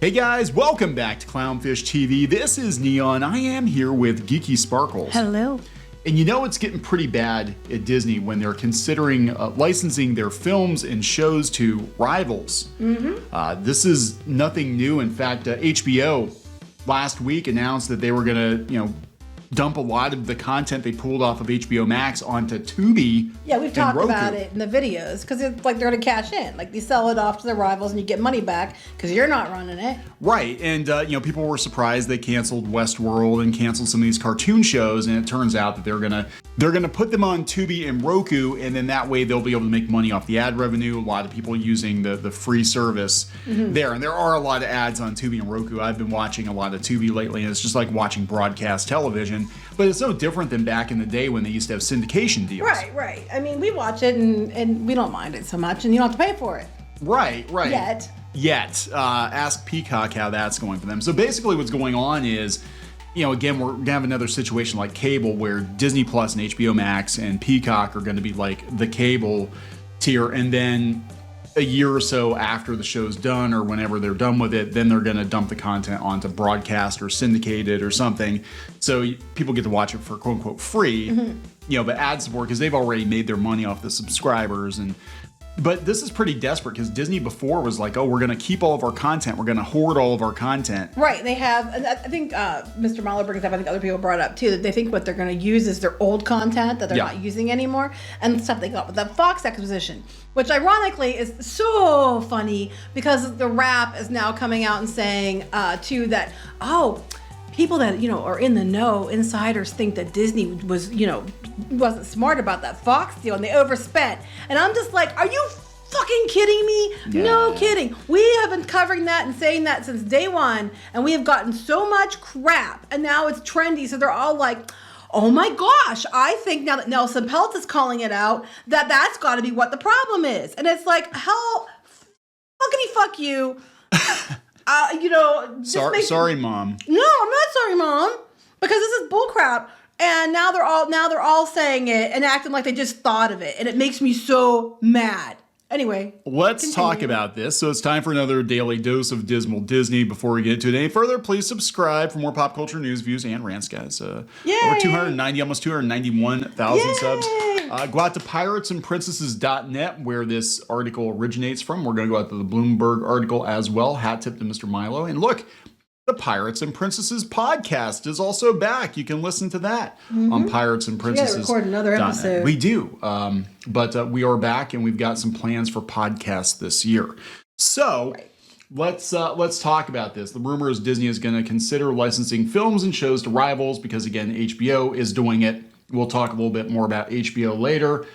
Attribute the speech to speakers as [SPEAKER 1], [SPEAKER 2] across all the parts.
[SPEAKER 1] Hey guys, welcome back to Clownfish TV. This is Neon. I am here with Geeky Sparkles.
[SPEAKER 2] Hello.
[SPEAKER 1] And you know it's getting pretty bad at Disney when they're considering licensing their films and shows to rivals. This is nothing new. In fact, HBO last week announced that they were going to, dump a lot of the content they pulled off of HBO Max onto Tubi.
[SPEAKER 2] Yeah, we've talked
[SPEAKER 1] Roku.
[SPEAKER 2] about it in the videos because it's like they're going to cash in. Like they sell it off to their rivals and you get money back because you're not running it.
[SPEAKER 1] Right, and people were surprised they canceled Westworld and canceled some of these cartoon shows, and it turns out that they're gonna put them on Tubi and Roku, and then that way they'll be able to make money off the ad revenue. A lot of people using the free service there, and there are a lot of ads on Tubi and Roku. I've been watching a lot of Tubi lately, and it's just like watching broadcast television, but it's no different than back in the day when they used to have syndication deals.
[SPEAKER 2] Right. I mean, we watch it and we don't mind it so much, and you don't have to pay for it.
[SPEAKER 1] Right. Yet. Ask Peacock how that's going for them. So basically what's going on is, again, we're going to have another situation like cable where Disney Plus and HBO Max and Peacock are going to be like the cable tier. And then a year or so after the show's done or whenever they're done with it, then they're going to dump the content onto broadcast or syndicated or something. So people get to watch it for quote unquote free, but ad support because they've already made their money off the subscribers. But this is pretty desperate because Disney before was like, oh, we're going to keep all of our content. We're going to hoard all of our content.
[SPEAKER 2] Right. They have, and I think Mr. Mahler brings up, I think other people brought up too, that they think what they're going to use is their old content that they're not using anymore and the stuff they got with the Fox acquisition, which ironically is so funny because the Wrap is now coming out and saying too that, people that, are in the know, insiders think that Disney was, wasn't smart about that Fox deal and they overspent. And I'm just like, are you fucking kidding me?
[SPEAKER 1] Yeah.
[SPEAKER 2] No kidding. We have been covering that and saying that since day one, and we have gotten so much crap, and now it's trendy, so they're all like, oh my gosh, I think now that Nelson Peltz is calling it out, that's got to be what the problem is. And it's like, hell, fuck you.
[SPEAKER 1] Sorry, Mom.
[SPEAKER 2] No, I'm not sorry, Mom, because this is bullcrap. And now they're all saying it and acting like they just thought of it, and it makes me so mad. Anyway,
[SPEAKER 1] let's talk about this. So it's time for another daily dose of Dismal Disney. Before we get into it any further, please subscribe for more pop culture news, views, and rants, guys. Over 290, almost 291,000 subs. Go out to piratesandprincesses.net, where this article originates from. We're going to go out to the Bloomberg article as well. Hat tip to Mr. Milo. And look, the Pirates and Princesses podcast is also back. You can listen to that on Pirates and Princesses.
[SPEAKER 2] We got to record another episode.
[SPEAKER 1] We do. But we are back, and we've got some plans for podcasts this year. So let's talk about this. The rumor is Disney is going to consider licensing films and shows to rivals because, again, HBO is doing it. We'll talk a little bit more about HBO later.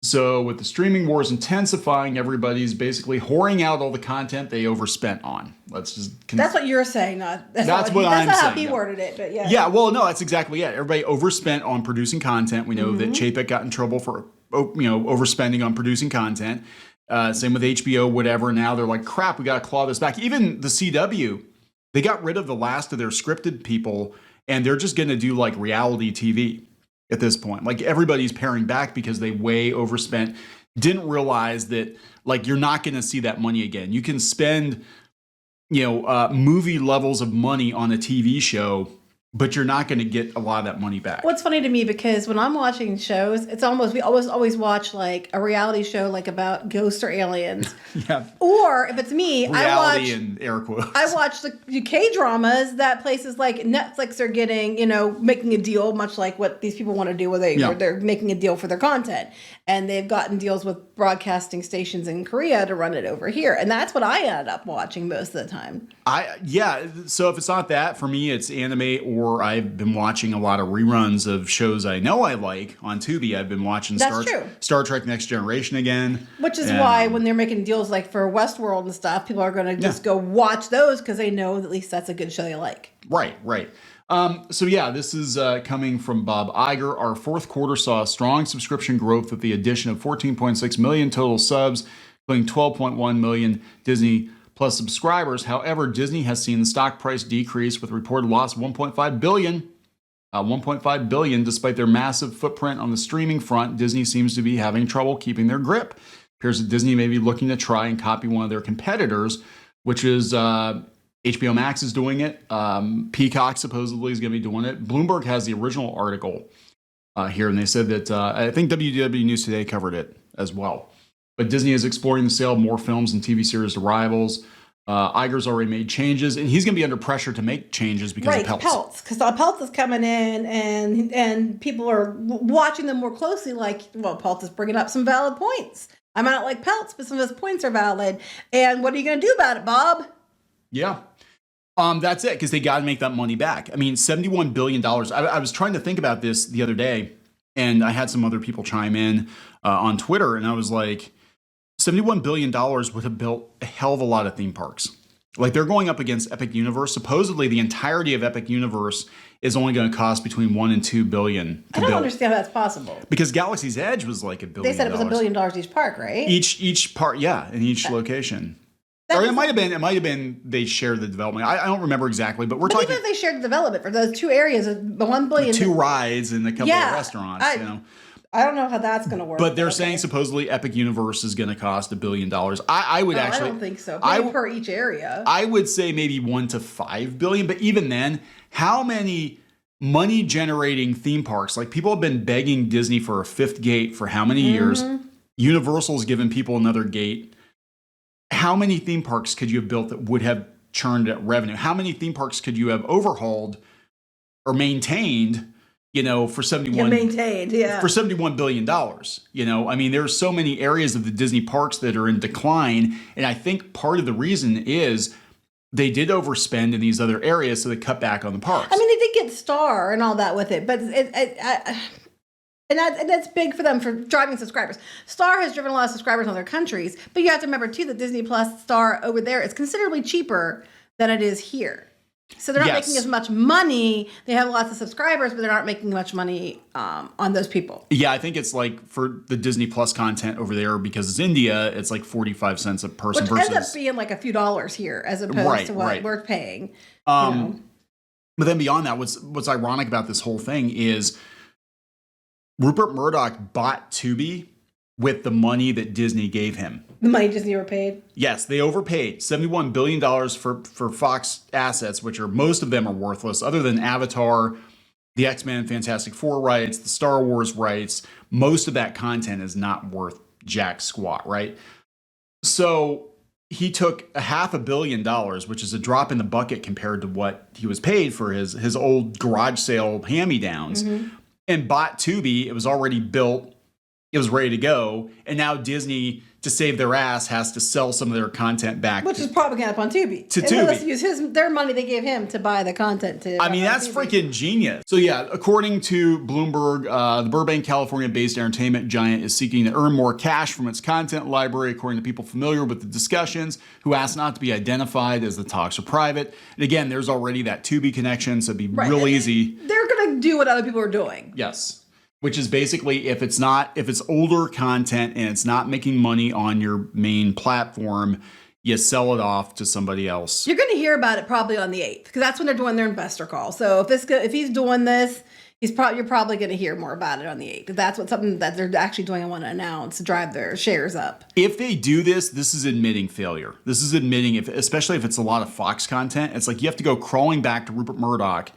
[SPEAKER 1] So with the streaming wars intensifying, everybody's basically whoring out all the content they overspent on.
[SPEAKER 2] That's what you're saying, not
[SPEAKER 1] that's what I'm saying.
[SPEAKER 2] That's not how he worded it, but yeah.
[SPEAKER 1] Yeah, well, no, that's exactly it. Everybody overspent on producing content. We know that Chapek got in trouble for overspending on producing content. Same with HBO, whatever. Now they're like, crap, we got to claw this back. Even the CW, they got rid of the last of their scripted people, and they're just going to do like reality TV. At this point, like everybody's paring back because they way overspent, didn't realize that like you're not going to see that money again. You can spend, movie levels of money on a TV show, but you're not going to get a lot of that money back.
[SPEAKER 2] What's funny to me, because when I'm watching shows, we always watch like a reality show like about ghosts or aliens.
[SPEAKER 1] Yeah.
[SPEAKER 2] Or if it's me,
[SPEAKER 1] reality in air quotes.
[SPEAKER 2] I watch the K-dramas that places like Netflix are getting, making a deal, much like what these people want to do where they're making a deal for their content. And they've gotten deals with broadcasting stations in Korea to run it over here. And that's what I ended up watching most of the time.
[SPEAKER 1] So if it's not that, for me, it's anime, or I've been watching a lot of reruns of shows I know I like on Tubi. I've been watching Star Trek Next Generation again. Which is
[SPEAKER 2] why when they're making deals like for Westworld and stuff, people are going to just go watch those because they know at least that's a good show they like.
[SPEAKER 1] Right. This is coming from Bob Iger. Our fourth quarter saw strong subscription growth with the addition of 14.6 million total subs, including 12.1 million Disney Plus subscribers. However, Disney has seen the stock price decrease with reported loss of $1.5 billion. Despite their massive footprint on the streaming front, Disney seems to be having trouble keeping their grip. Appears that Disney may be looking to try and copy one of their competitors which is HBO Max is doing it. Peacock supposedly is going to be doing it. Bloomberg has the original article here, and they said that I think WDW News Today covered it as well. But Disney is exploring the sale of more films and TV series to rivals. Iger's already made changes, and he's going to be under pressure to make changes because of Peltz.
[SPEAKER 2] Because Peltz is coming in, and people are watching them more closely. Like, well, Peltz is bringing up some valid points. I might not like Peltz, but some of his points are valid. And what are you going to do about it, Bob?
[SPEAKER 1] Yeah. That's it, because they got to make that money back. I mean, $71 billion. I was trying to think about this the other day, and I had some other people chime in on Twitter, and I was like, $71 billion would have built a hell of a lot of theme parks. Like, they're going up against Epic Universe. Supposedly, the entirety of Epic Universe is only going to cost between $1 and $2 billion to
[SPEAKER 2] I don't
[SPEAKER 1] build.
[SPEAKER 2] understand how that's possible.
[SPEAKER 1] Because Galaxy's Edge was like $1 billion.
[SPEAKER 2] They said it was $1 billion each park, right?
[SPEAKER 1] Each part, yeah, in each location. Or it might have been they shared the development. I don't remember exactly, but we're talking.
[SPEAKER 2] Even if they shared the development for those two areas, the $1 billion,
[SPEAKER 1] 2 rides and a couple of restaurants,
[SPEAKER 2] I don't know how that's going to work.
[SPEAKER 1] But they're saying supposedly Epic Universe is going to cost $1 billion. I would actually.
[SPEAKER 2] I don't think so. Maybe per each area.
[SPEAKER 1] I would say maybe $1 to $5 billion. But even then, how many money generating theme parks? Like, people have been begging Disney for a 5th gate for how many years? Universal's given people another gate. How many theme parks could you have built that would have churned at revenue? How many theme parks could you have overhauled or maintained? For $71 billion. I mean, there's so many areas of the Disney parks that are in decline, and I think part of the reason is they did overspend in these other areas, so they cut back on the parks.
[SPEAKER 2] I mean, they did get Star and all that with it, but that's big for them for driving subscribers. Star has driven a lot of subscribers in other countries, but you have to remember too that Disney Plus Star over there is considerably cheaper than it is here. So they're not making as much money. They have lots of subscribers, but they're not making much money on those people. Yeah,
[SPEAKER 1] I think it's like for the Disney Plus content over there, because it's India, it's like 45 cents a person.
[SPEAKER 2] Which ends up being like a few dollars here as opposed to what we're paying. But
[SPEAKER 1] then beyond that, what's ironic about this whole thing is Rupert Murdoch bought Tubi with the money that Disney gave him.
[SPEAKER 2] The money Disney overpaid?
[SPEAKER 1] Yes, they overpaid $71 billion for Fox assets, which most of them are worthless, other than Avatar, the X-Men Fantastic Four rights, the Star Wars rights. Most of that content is not worth jack squat, right? So he took $500 million, which is a drop in the bucket compared to what he was paid for his old garage sale hand-me-downs, and bought Tubi. It was already built. It was ready to go. And now Disney, to save their ass, has to sell some of their content back.
[SPEAKER 2] Which is probably going up on Tubi.
[SPEAKER 1] To Tubi.
[SPEAKER 2] Let's use their money they gave him to buy the content.
[SPEAKER 1] That's freaking genius. So yeah, according to Bloomberg, the Burbank, California-based entertainment giant is seeking to earn more cash from its content library, according to people familiar with the discussions, who asked not to be identified as the talks are private. And again, there's already that Tubi connection, so it'd be real easy.
[SPEAKER 2] They're going to do what other people are doing.
[SPEAKER 1] Yes. Which is basically, if it's older content and it's not making money on your main platform, you sell it off to somebody else.
[SPEAKER 2] You're going to hear about it probably on the 8th, because that's when they're doing their investor call. So if he's doing this, you're probably going to hear more about it on the 8th. If that's something that they're actually doing and want to announce to drive their shares up.
[SPEAKER 1] If they do this is admitting failure. This is admitting, especially if it's a lot of Fox content, it's like you have to go crawling back to Rupert Murdoch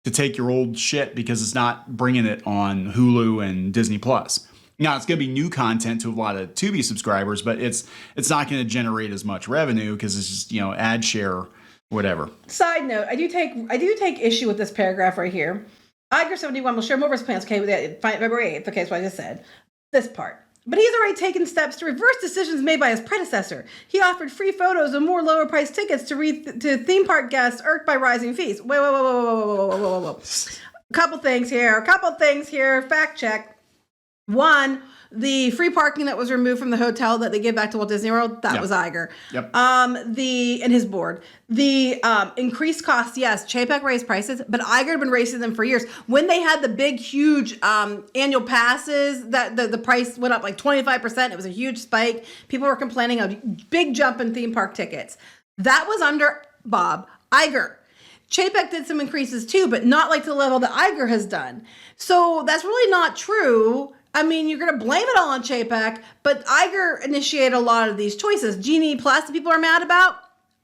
[SPEAKER 1] to take your old shit because it's not bringing it on Hulu and Disney Plus. Now, it's going to be new content to a lot of Tubi subscribers, but it's not going to generate as much revenue because it's just, ad share, whatever.
[SPEAKER 2] Side note, I do take issue with this paragraph right here. Iger 71 will share more of his plans, with February 8th. Okay, that's what I just said. This part. But he's already taken steps to reverse decisions made by his predecessor. He offered free photos and more lower-priced tickets to theme park guests irked by rising fees. Whoa. Couple things here. Fact check. One, the free parking that was removed from the hotel that they gave back to Walt Disney World, that was Iger.
[SPEAKER 1] Yep.
[SPEAKER 2] And his board. The increased costs, yes, Chapek raised prices, but Iger had been raising them for years. When they had the big, huge annual passes, that the price went up like 25%. It was a huge spike. People were complaining of a big jump in theme park tickets. That was under Bob Iger. Chapek did some increases too, but not like to the level that Iger has done. So that's really not true. I mean, you're going to blame it all on Chapek, but Iger initiated a lot of these choices. Genie Plus, that people are mad about,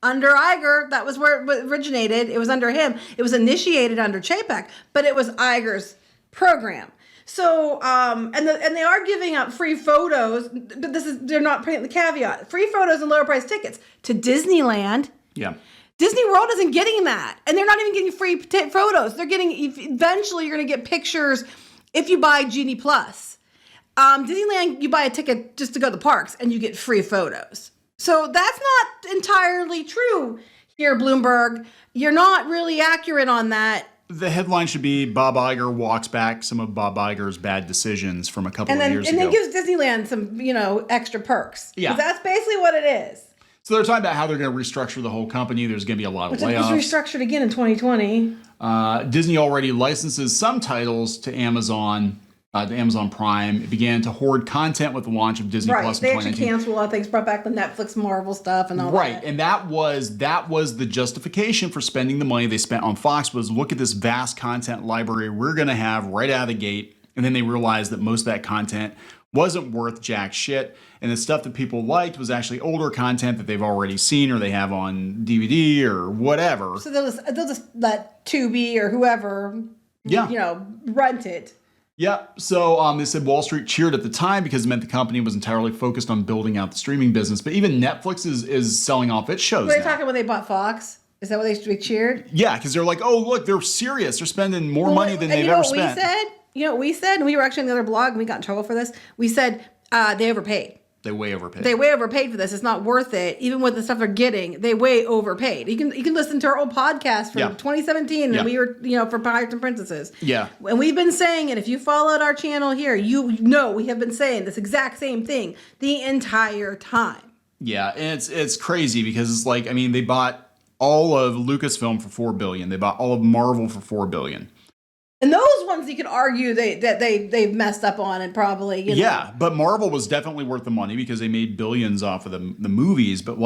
[SPEAKER 2] under Iger. That was where it originated. It was under him. It was initiated under Chapek, but it was Iger's program. So, and they are giving out free photos, but they're not putting the caveat. Free photos and lower price tickets to Disneyland.
[SPEAKER 1] Yeah.
[SPEAKER 2] Disney World isn't getting that. And they're not even getting free photos. They're getting, eventually you're going to get pictures if you buy Genie Plus. Disneyland, you buy a ticket just to go to the parks and you get free photos. So that's not entirely true here, Bloomberg. You're not really accurate on that.
[SPEAKER 1] The headline should be Bob Iger walks back some of Bob Iger's bad decisions from a couple of years ago.
[SPEAKER 2] And then gives Disneyland some, extra perks.
[SPEAKER 1] Yeah.
[SPEAKER 2] Because that's basically what it is.
[SPEAKER 1] So they're talking about how they're going to restructure the whole company. There's going to be a lot of layoffs.
[SPEAKER 2] Which was restructured again in 2020.
[SPEAKER 1] Disney already licenses some titles to Amazon Prime. It began to hoard content with the launch of Disney Plus in 2019.
[SPEAKER 2] They actually canceled a lot of things, brought back the Netflix Marvel stuff and all that.
[SPEAKER 1] Right, and that was the justification for spending the money they spent on Fox was look at this vast content library we're going to have right out of the gate. And then they realized that most of that content wasn't worth jack shit. And the stuff that people liked was actually older content that they've already seen or they have on DVD or whatever.
[SPEAKER 2] So they'll just let Tubi or whoever, rent it.
[SPEAKER 1] Yeah. So they said Wall Street cheered at the time because it meant the company was entirely focused on building out the streaming business. But even Netflix is selling off its shows.
[SPEAKER 2] Were they talking when they bought Fox? Is that what they cheered?
[SPEAKER 1] Yeah, because they're like, oh, look, they're serious. They're spending more money than they've ever spent.
[SPEAKER 2] You know what we said? And we were actually on the other blog and we got in trouble for this. We said they overpaid.
[SPEAKER 1] They way overpaid.
[SPEAKER 2] They way overpaid for this. It's not worth it. Even with the stuff they're getting, they way overpaid. You can listen to our old podcast from 2017 and we were, for Pirates and Princesses.
[SPEAKER 1] Yeah.
[SPEAKER 2] And we've been saying it. If you followed our channel here, you know we have been saying this exact same thing the entire time.
[SPEAKER 1] Yeah, and it's crazy because it's like, they bought all of Lucasfilm for $4 billion. They bought all of Marvel for $4 billion.
[SPEAKER 2] And those ones you could argue they've messed up on and probably,
[SPEAKER 1] Yeah, but Marvel was definitely worth the money because they made billions off of the movies, but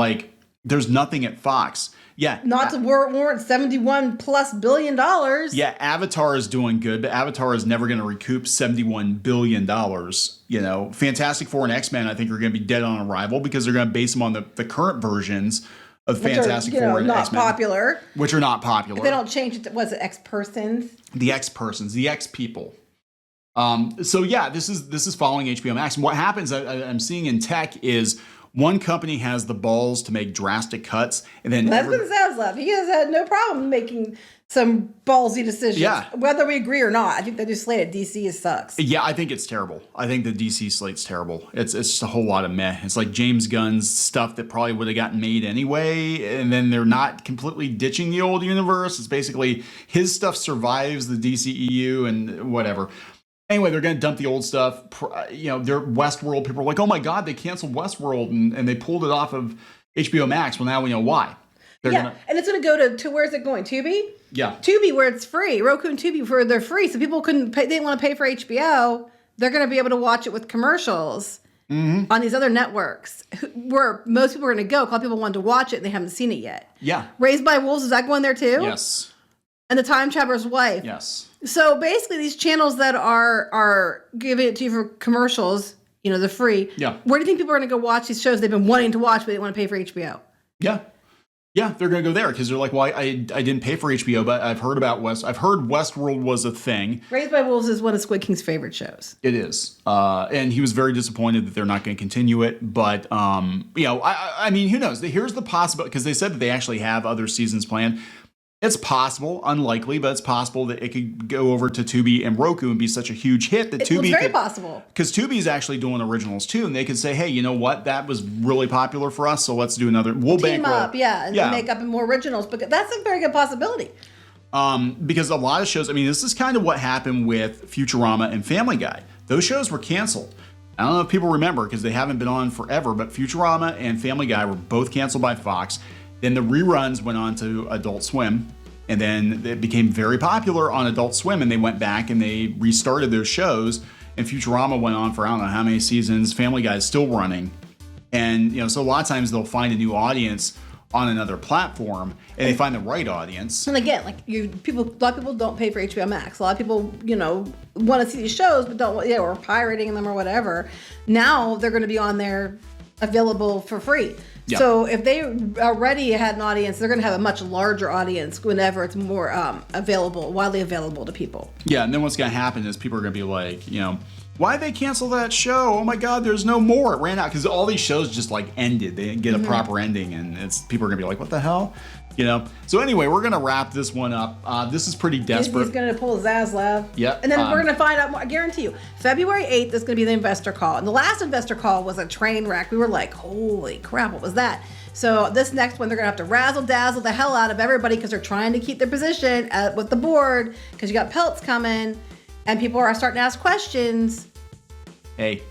[SPEAKER 1] there's nothing at Fox. Yeah.
[SPEAKER 2] Not to warrant $71+ billion.
[SPEAKER 1] Yeah, Avatar is doing good, but Avatar is never going to recoup $71 billion. Fantastic Four and X-Men, I think, are going to be dead on arrival because they're going to base them on the current versions of Fantastic Four and X-Men.
[SPEAKER 2] Popular.
[SPEAKER 1] Which are not popular.
[SPEAKER 2] If they don't change it to, was it X-Persons?
[SPEAKER 1] The X-Persons, the X-People. So yeah, this is following HBO Max. And what happens, I'm seeing in tech, is one company has the balls to make drastic cuts, and then
[SPEAKER 2] that's what Zaslav. He has had no problem making some ballsy decisions, whether we agree or not. I think the new slate at DC sucks.
[SPEAKER 1] Yeah, I think it's terrible. I think the DC slate's terrible. It's just a whole lot of meh. It's like James Gunn's stuff that probably would have gotten made anyway, and then they're not completely ditching the old universe. It's basically his stuff survives the DCEU and whatever. Anyway, they're going to dump the old stuff. They're Westworld. People are like, oh my God, they canceled Westworld and they pulled it off of HBO Max. Well, now we know why.
[SPEAKER 2] And it's going to go to where's it going? Tubi?
[SPEAKER 1] Yeah.
[SPEAKER 2] Tubi, where it's free. Roku and Tubi, where they're free. So people couldn't pay. They didn't want to pay for HBO. They're going to be able to watch it with commercials on these other networks where most people are going to go. A lot of people wanted to watch it and they haven't seen it yet.
[SPEAKER 1] Yeah.
[SPEAKER 2] Raised by Wolves, is that going there too?
[SPEAKER 1] Yes.
[SPEAKER 2] And The Time Traveler's Wife.
[SPEAKER 1] Yes.
[SPEAKER 2] So basically these channels that are giving it to you for commercials, they're free.
[SPEAKER 1] Yeah.
[SPEAKER 2] Where do you think people are going to go watch these shows they've been wanting to watch but they didn't want to pay for HBO?
[SPEAKER 1] Yeah. Yeah, they're going to go there because they're like, well, I didn't pay for HBO, but I've heard about I've heard Westworld was a thing.
[SPEAKER 2] Raised by Wolves is one of Squid King's favorite shows.
[SPEAKER 1] It is. And he was very disappointed that they're not going to continue it. But, I mean, who knows? Here's the possibility, because they said that they actually have other seasons planned. It's possible, unlikely, but it's possible that it could go over to Tubi and Roku and be such a huge hit that Tubi.
[SPEAKER 2] It's very possible.
[SPEAKER 1] Because Tubi is actually doing originals too, and they could say, "Hey, you know what? That was really popular for us, so let's do another. We'll
[SPEAKER 2] team up, and make up more originals." But that's a very good possibility.
[SPEAKER 1] Because a lot of shows, this is kind of what happened with Futurama and Family Guy. Those shows were canceled. I don't know if people remember because they haven't been on forever, but Futurama and Family Guy were both canceled by Fox. Then the reruns went on to Adult Swim, and then it became very popular on Adult Swim, and they went back and they restarted those shows, and Futurama went on for I don't know how many seasons. Family Guy is still running. And, so a lot of times they'll find a new audience on another platform, and they find the right audience.
[SPEAKER 2] And again, a lot of people don't pay for HBO Max. A lot of people, want to see these shows, but don't, or pirating them or whatever. Now they're going to be on there available for free.
[SPEAKER 1] Yep.
[SPEAKER 2] So if they already had an audience, they're going to have a much larger audience whenever it's more widely available to people.
[SPEAKER 1] Yeah, and then what's going to happen is people are going to be like, you know, why'd they cancel that show? Oh my God, there's no more. It ran out because all these shows just like ended. They didn't get a proper ending, and people are going to be like, what the hell? You know. So anyway, we're going to wrap this one up. This is pretty desperate.
[SPEAKER 2] He's going to pull Zaslav.
[SPEAKER 1] Yep.
[SPEAKER 2] And then we're going to find out more. I guarantee you, February 8th is going to be the investor call. And the last investor call was a train wreck. We were like, holy crap, what was that? So this next one, they're going to have to razzle-dazzle the hell out of everybody because they're trying to keep their position with the board because you got pelts coming and people are starting to ask questions.
[SPEAKER 1] Hey,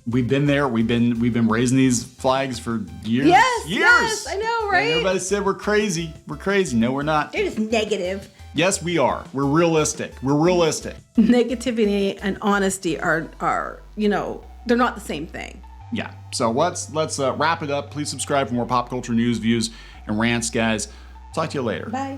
[SPEAKER 1] we've been there. We've been raising these flags for years.
[SPEAKER 2] Yes, I know, right?
[SPEAKER 1] And everybody said we're crazy. We're crazy. No, we're not.
[SPEAKER 2] They're just negative.
[SPEAKER 1] Yes, we are. We're realistic.
[SPEAKER 2] Negativity and honesty are they're not the same thing.
[SPEAKER 1] Yeah. So let's wrap it up. Please subscribe for more pop culture news, views, and rants, guys. Talk to you later.
[SPEAKER 2] Bye.